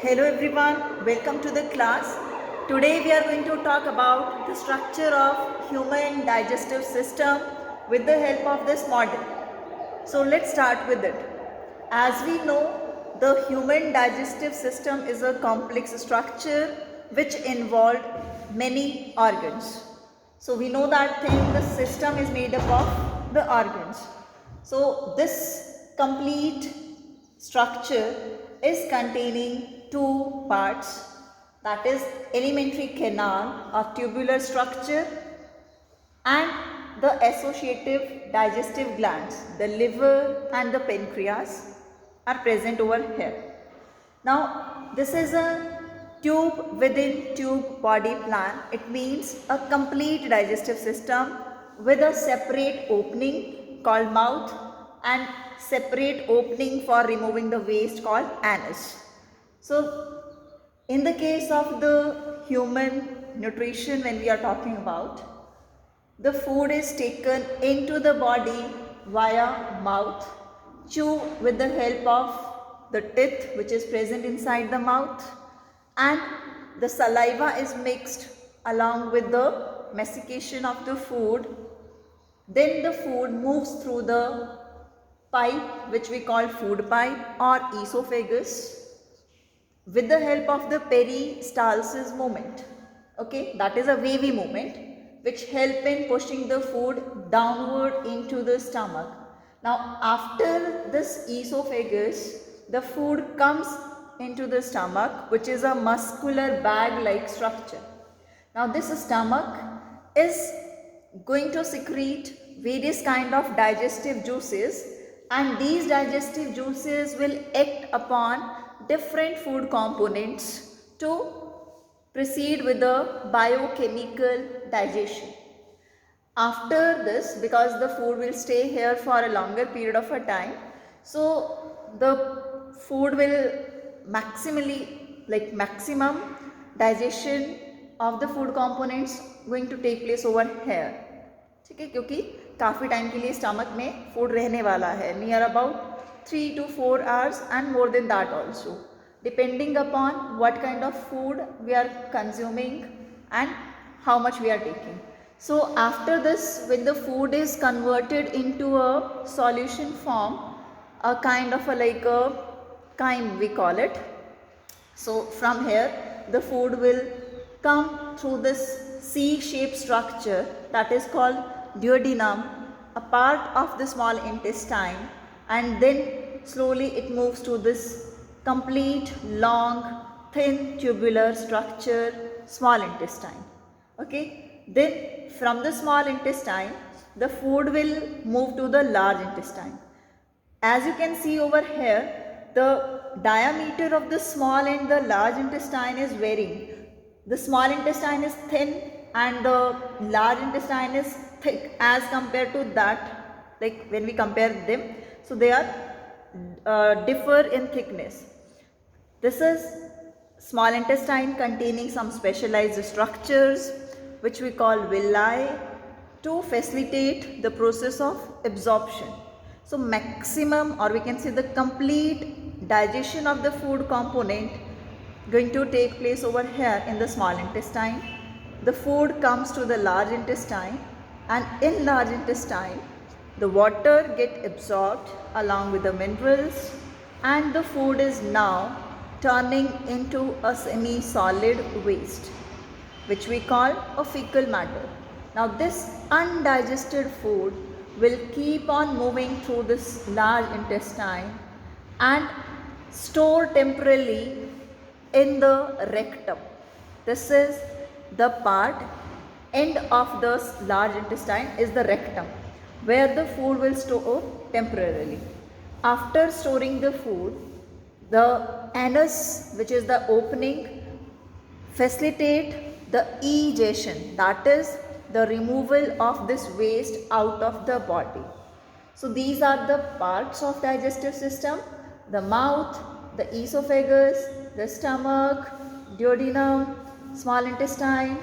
Hello everyone, welcome to the class. Today we are going to talk about the structure of human digestive system with the help of this model. So let's start with it. As we know, the human digestive system is a complex structure which involved many organs. So we know that thing, the system is made up of the organs. So this complete structure is containing two parts, that is alimentary canal or tubular structure and the associative digestive glands, the liver and the pancreas are present over here. Now this is a tube within tube body plan. It means a complete digestive system with a separate opening called mouth and separate opening for removing the waste called anus. So in the case of the human nutrition, when we are talking about, the food is taken into the body via mouth, chew with the help of the teeth which is present inside the mouth, and the saliva is mixed along with the mastication of the food. Then the food moves through the pipe which we call food pipe or esophagus with the help of the peristalsis movement. Okay, that is a wavy movement which help in pushing the food downward into the stomach. Now after this esophagus, the food comes into the stomach, which is a muscular bag like structure. Now this stomach is going to secrete various kind of digestive juices, and these digestive juices will act upon different food components to proceed with the biochemical digestion. After this, because the food will stay here for a longer period of a time, so the food will maximum digestion of the food components going to take place over here. ठीक है, क्योंकि काफ़ी time के लिए stomach में food रहने वाला है, near about 3 to 4 hours and more than that also, depending upon what kind of food we are consuming and how much we are taking. So after this, when the food is converted into a solution form, a kind of like a chyme we call it. So from here the food will come through this C-shaped structure that is called duodenum, a part of the small intestine, and then slowly it moves to this complete long thin tubular structure, small intestine. Okay, then from the small intestine the food will move to the large intestine. As you can see over here, the diameter of the small and the large intestine is varying. The small intestine is thin and the large intestine is thick as compared to that, like when we compare them. So they are differ in thickness. This is small intestine containing some specialized structures which we call villi to facilitate the process of absorption. So maximum, or we can say the complete digestion of the food component going to take place over here in the small intestine. The food comes to the large intestine, and in large intestine the water get absorbed along with the minerals, and the food is now turning into a semi-solid waste which we call a fecal matter. Now this undigested food will keep on moving through this large intestine and store temporarily in the rectum. This is the part end of the large intestine is the rectum, where the food will store temporarily. After storing the food, the anus, which is the opening, facilitate the egestion, that is the removal of this waste out of the body. So these are the parts of digestive system: the mouth, the esophagus, the stomach, duodenum, small intestine,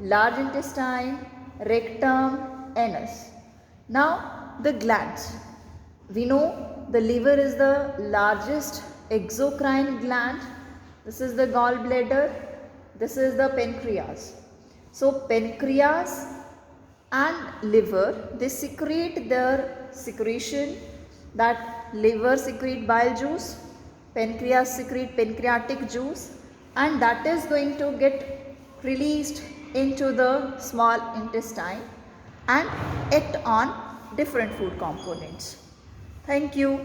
large intestine, rectum, anus. Now the glands. We know the liver is the largest exocrine gland this is the gallbladder, this is the pancreas. So pancreas and liver, they secrete their secretion, that liver secrete bile juice, pancreas secrete pancreatic juice, and that is going to get released into the small intestine and act on different food components. Thank you.